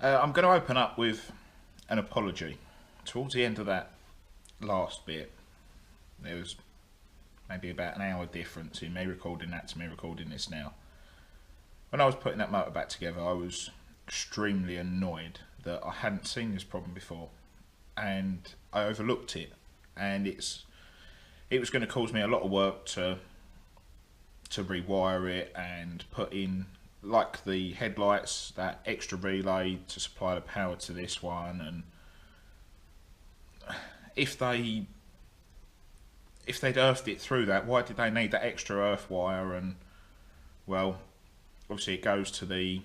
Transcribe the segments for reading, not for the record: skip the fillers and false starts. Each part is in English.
I'm going to open up with an apology. Towards the end of that last bit, there was maybe about an hour difference in me recording that to me recording this now. When I was putting that motor back together, I was extremely annoyed that I hadn't seen this problem before, and I overlooked it, and it was going to cause me a lot of work to rewire it and put in, like the headlights, that extra relay to supply the power to this one. And if they'd earthed it through that, why did they need that extra earth wire? And well, obviously it goes to the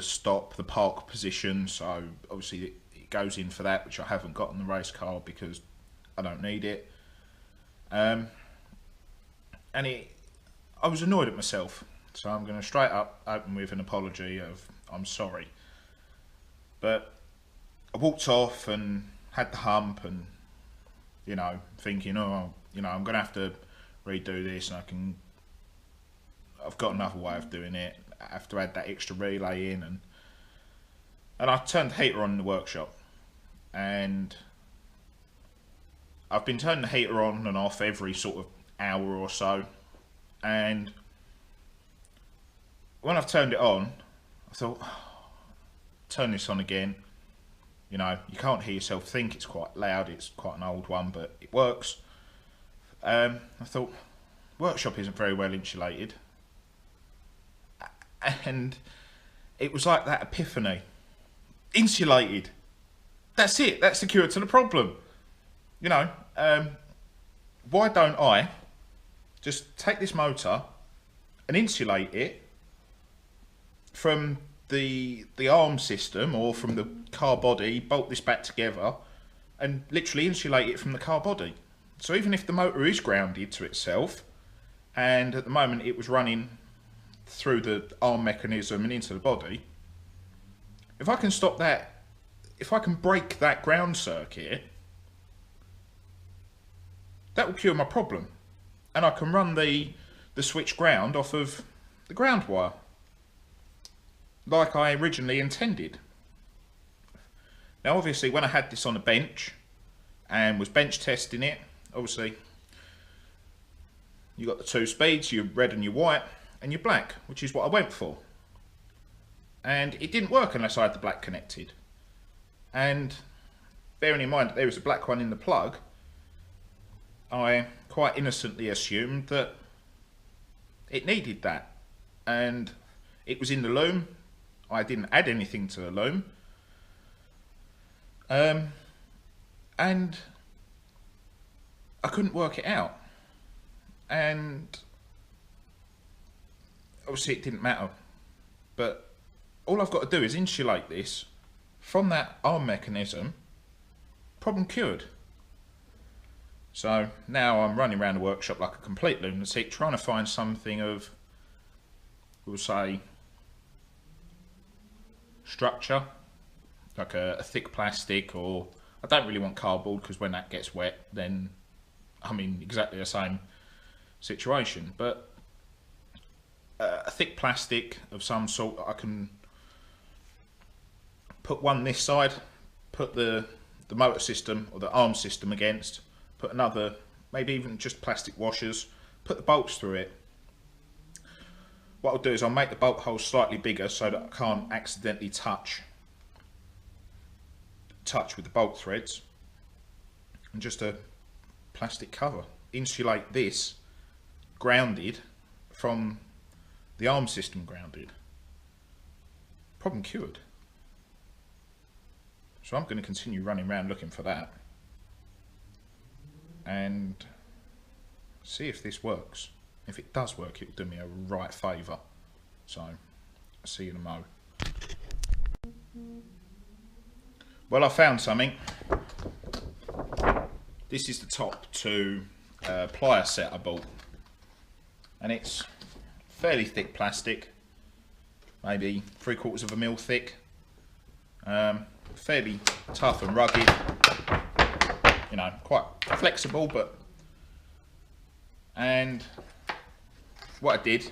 stop, the park position, so obviously it goes in for that, which I haven't got on the race car because I don't need it. And I was annoyed at myself, so I'm going to straight up open with an apology of I'm sorry. But I walked off and had the hump, and thinking, I'm going to have to redo this, and I've got another way of doing it. I have to add that extra relay in, and I turned the heater on in the workshop, and I've been turning the heater on and off every sort of hour or so, and when I've turned it on, I thought, turn this on again. You can't hear yourself think, it's quite loud, it's quite an old one, but it works. I thought, workshop isn't very well insulated. And it was like that epiphany. Insulated. That's it, that's the cure to the problem. Why don't I just take this motor and insulate it from the arm system or from the car body, bolt this back together and literally insulate it from the car body. So even if the motor is grounded to itself, and at the moment it was running through the arm mechanism and into the body, if I can stop that, if I can break that ground circuit, that will cure my problem, and I can run the switch ground off of the ground wire like I originally intended. Now obviously when I had this on a bench and was bench testing it, obviously you got the two speeds, your red and your white and your black, which is what I went for, and it didn't work unless I had the black connected. And bearing in mind that there was a black one in the plug, I quite innocently assumed that it needed that, and it was in the loom. I didn't add anything to the loom, and I couldn't work it out, and obviously it didn't matter, but all I've got to do is insulate this from that arm mechanism, problem cured. So now I'm running around the workshop like a complete lunatic, trying to find something of, we'll say, structure, like a thick plastic, or I don't really want cardboard because when that gets wet then I'm in exactly the same situation, but a thick plastic of some sort I can put one this side, put the motor system or the arm system against, put another, maybe even just plastic washers, put the bolts through it. What I'll do is I'll make the bolt holes slightly bigger so that I can't accidentally touch with the bolt threads, and just a plastic cover. Insulate this grounded from the arm system grounded. Problem cured. So I'm going to continue running around looking for that and see if this works. If it does work, it will do me a right favour. So, I'll see you in a mo. Well, I found something. This is the top to plier set I bought, and it's fairly thick plastic, maybe 3/4 of a mil thick, fairly tough and rugged, quite flexible, and what I did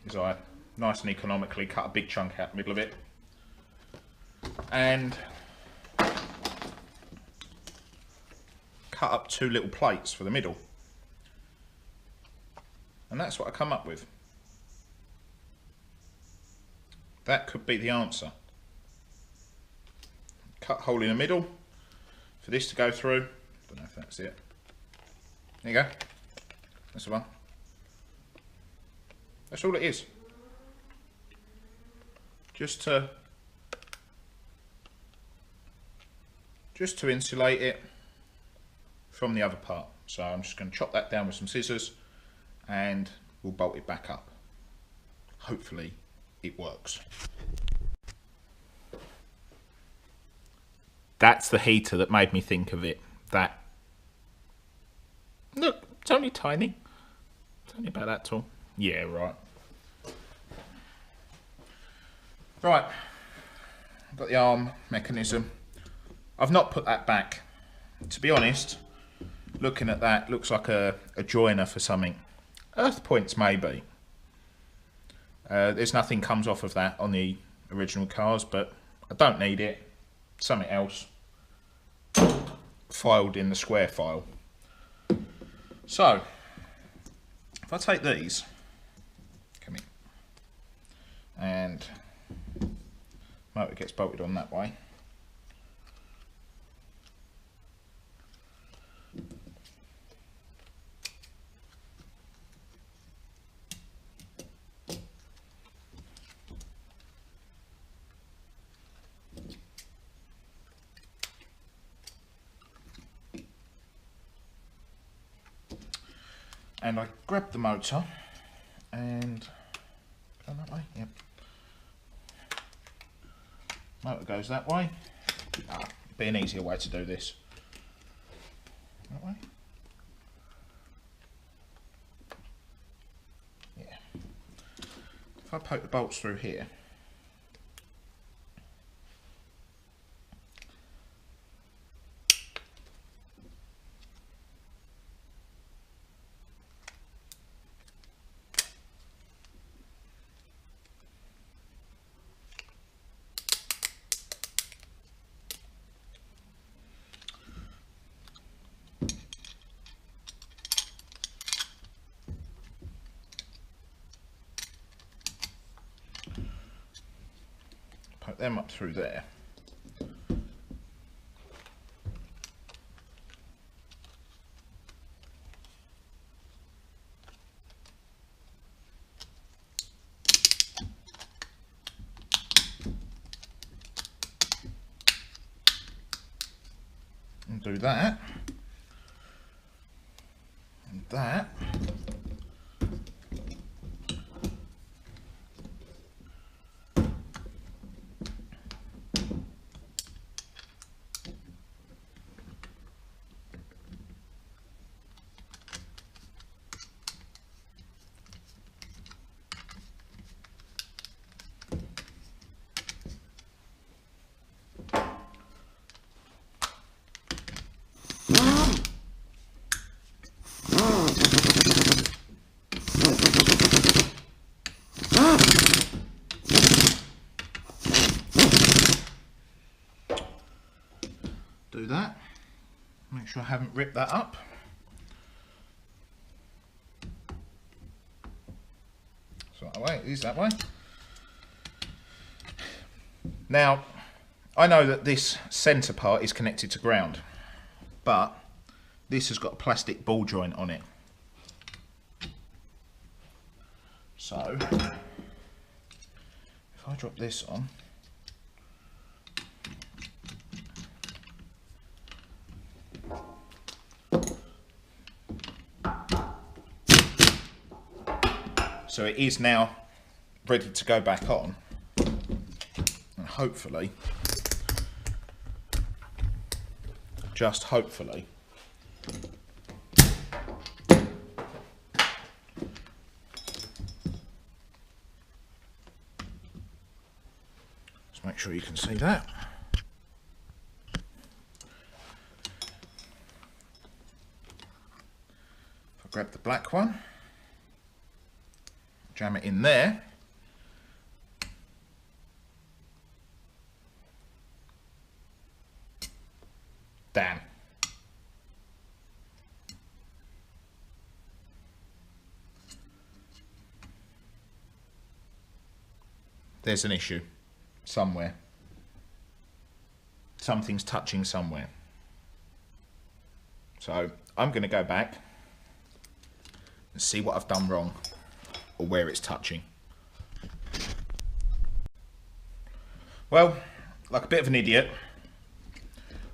is I nice and economically cut a big chunk out the middle of it, and cut up 2 little plates for the middle. And that's what I come up with. That could be the answer. Cut a hole in the middle for this to go through. Don't know if that's it. There you go. That's the one. That's all it is. Just to insulate it from the other part. So I'm just going to chop that down with some scissors and we'll bolt it back up. Hopefully it works. That's the heater that made me think of it. That, look, it's only tiny. It's only about that tall. Yeah, right. Right, I've got the arm mechanism. I've not put that back. To be honest, looking at that, looks like a joiner for something. Earth points maybe. There's nothing comes off of that on the original cars, but I don't need it. Something else. Filed in the square file. So, if I take these, come in, and motor gets bolted on that way. And I grab the motor and go that way, yep. Motor goes that way. Be an easier way to do this. That way. Yeah. If I poke the bolts through here, poke them up through there. And do that. And that. Do that. Make sure I haven't ripped that up. So that way, it is that way. Now, I know that this centre part is connected to ground, but this has got a plastic ball joint on it. So, if I drop this on, so it is now ready to go back on, and hopefully, just hopefully, just make sure you can see that. If I grab the black one, Jam it in there. Damn. There's an issue somewhere. Something's touching somewhere. So I'm going to go back and see what I've done wrong or where it's touching. Well, like a bit of an idiot,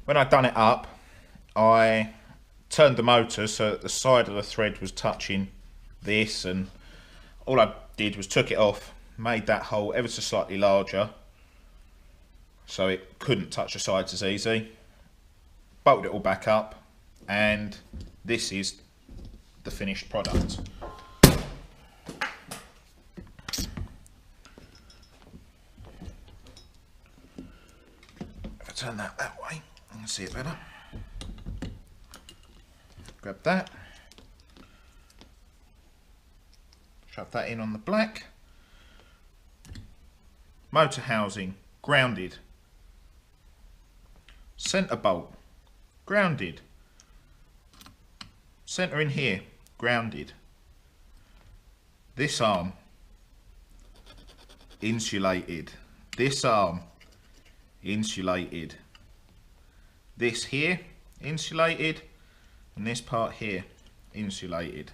when I'd done it up, I turned the motor so that the side of the thread was touching this, and all I did was took it off, made that hole ever so slightly larger so it couldn't touch the sides as easy, bolted it all back up, and this is the finished product. If I turn that way, you can see it better. Grab that, shove that in on the black. Motor housing, grounded. Centre bolt, grounded. Centre in here, grounded. This arm, insulated. This arm, insulated. This here, insulated. And this part here, insulated.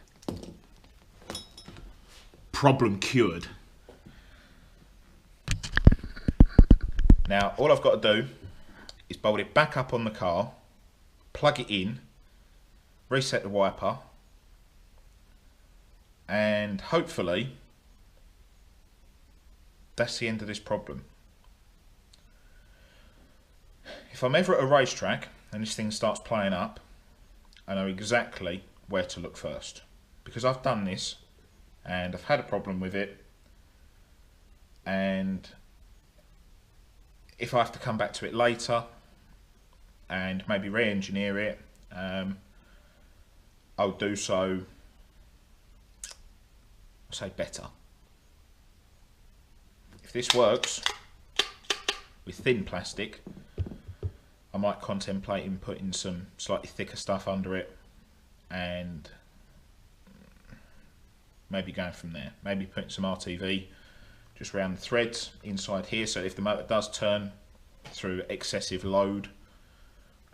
Problem cured. Now, all I've got to do is bolt it back up on the car, plug it in, reset the wiper, and hopefully that's the end of this problem. If I'm ever at a racetrack and this thing starts playing up, I know exactly where to look first, because I've done this and I've had a problem with it, and if I have to come back to it later and maybe re-engineer it, I'll do so, I'll say better. If this works with thin plastic, I might contemplate in putting some slightly thicker stuff under it and maybe going from there. Maybe putting some RTV just around the threads inside here, so if the motor does turn through excessive load,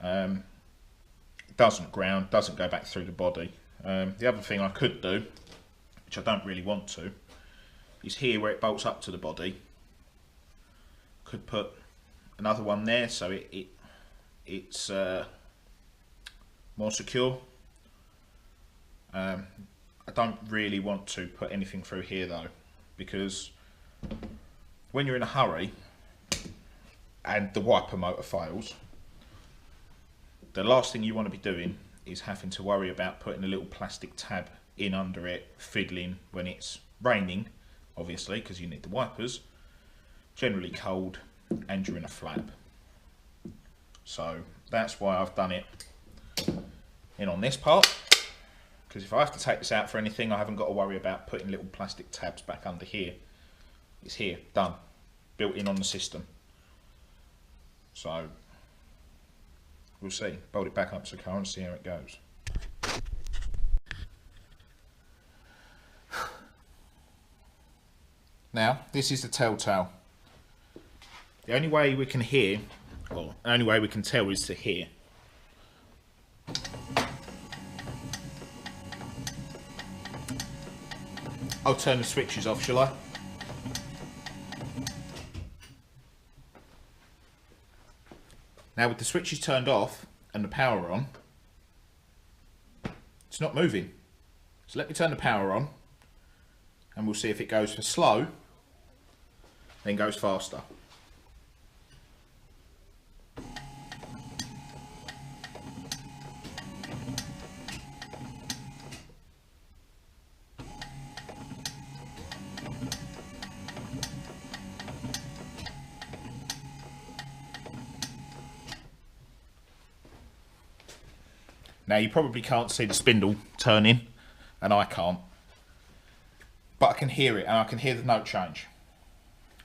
it doesn't ground, doesn't go back through the body. The other thing I could do, which I don't really want to, is here where it bolts up to the body. Could put another one there so it's more secure. I don't really want to put anything through here though, because when you're in a hurry and the wiper motor fails, the last thing you want to be doing is having to worry about putting a little plastic tab in under it, fiddling when it's raining, obviously, because you need the wipers, generally cold, and you're in a flap. So that's why I've done it in on this part, because if I have to take this out for anything, I haven't got to worry about putting little plastic tabs back under here. It's here, done, built in on the system. So we'll see. Bolt it back up to the car and see how it goes. Now, this is the telltale. The only way we can hear, or the only way we can tell, is to hear. I'll turn the switches off, shall I? Now with the switches turned off and the power on, it's not moving. So let me turn the power on and we'll see if it goes for slow, then goes faster. Now you probably can't see the spindle turning, and I can't, but I can hear it, and I can hear the note change.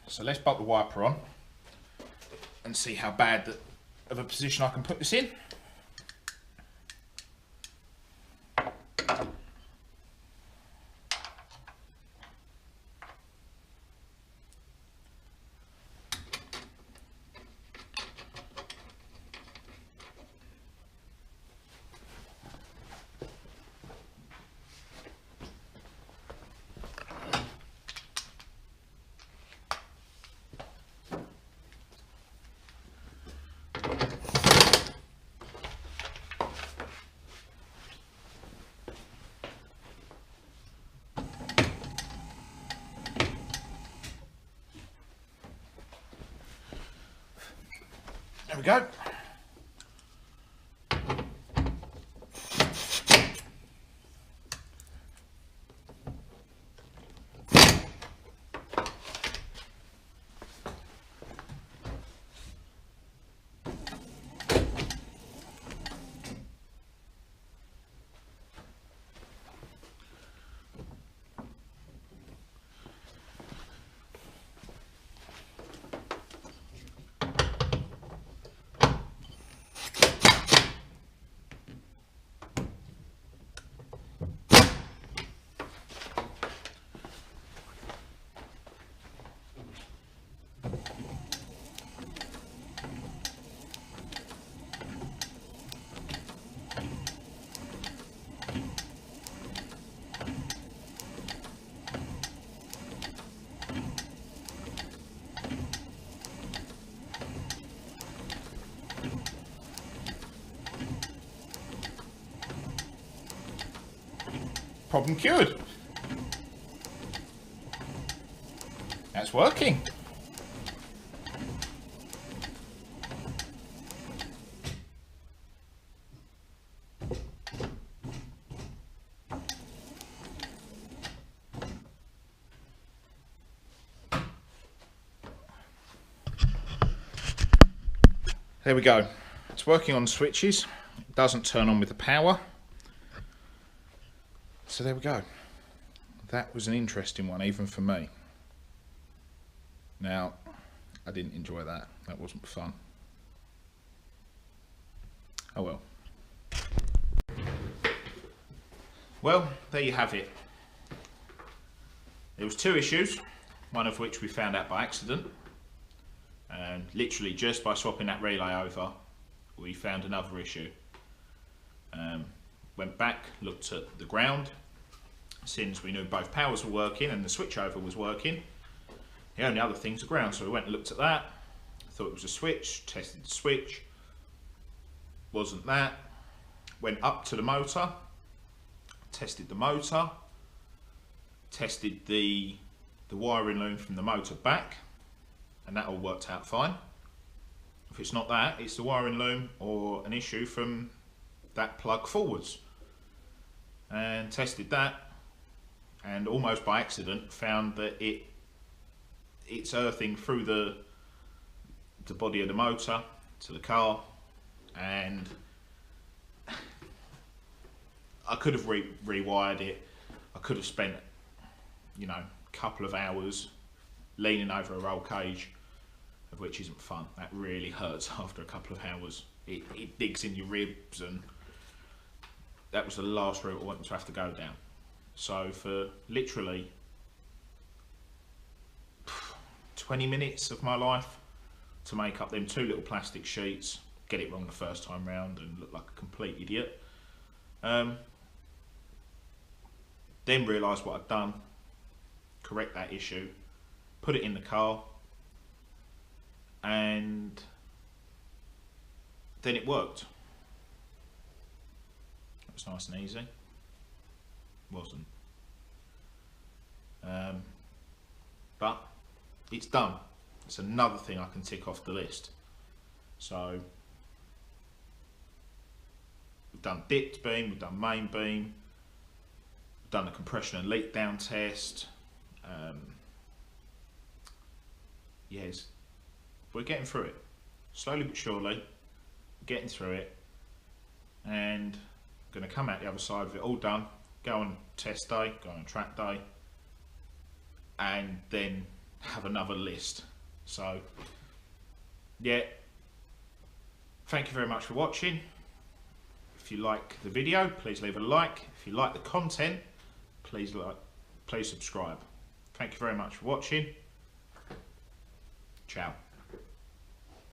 So let's bolt the wiper on and see how bad of a position I can put this in. There we go. Problem cured. That's working. There we go. It's working on switches. It doesn't turn on with the power. So there we go. That was an interesting one, even for me. Now, I didn't enjoy that. That wasn't fun. Oh well. Well, there you have it. There was 2 issues, one of which we found out by accident. And literally just by swapping that relay over, we found another issue. Went back, looked at the ground. Since we knew both powers were working and the switchover was working, the only other thing's the ground. So we went and looked at that, thought it was a switch, tested the switch, wasn't that. Went up to the motor, tested the motor, tested the wiring loom from the motor back, and that all worked out fine. If it's not that, it's the wiring loom or an issue from that plug forwards. And tested that, and almost by accident found that it's earthing through the body of the motor to the car, and I could have rewired it. I could have spent, you know, a couple of hours leaning over a roll cage, of which isn't fun. That really hurts after a couple of hours. It digs in your ribs, and that was the last route I wanted to have to go down. So for literally 20 minutes of my life to make up them 2 little plastic sheets, get it wrong the first time round and look like a complete idiot. Then realised what I'd done, correct that issue, put it in the car, and then it worked. It was nice and easy. Wasn't. But it's done. It's another thing I can tick off the list. So we've done dipped beam, we've done main beam, we've done the compression and leak down test. Yes, we're getting through it. Slowly but surely, getting through it, and I'm going to come out the other side of it all done, go on test day, go on track day, and then have another list. So yeah, thank you very much for watching. If you like the video, please leave a like. If you like the content, please subscribe. Thank you very much for watching. Ciao.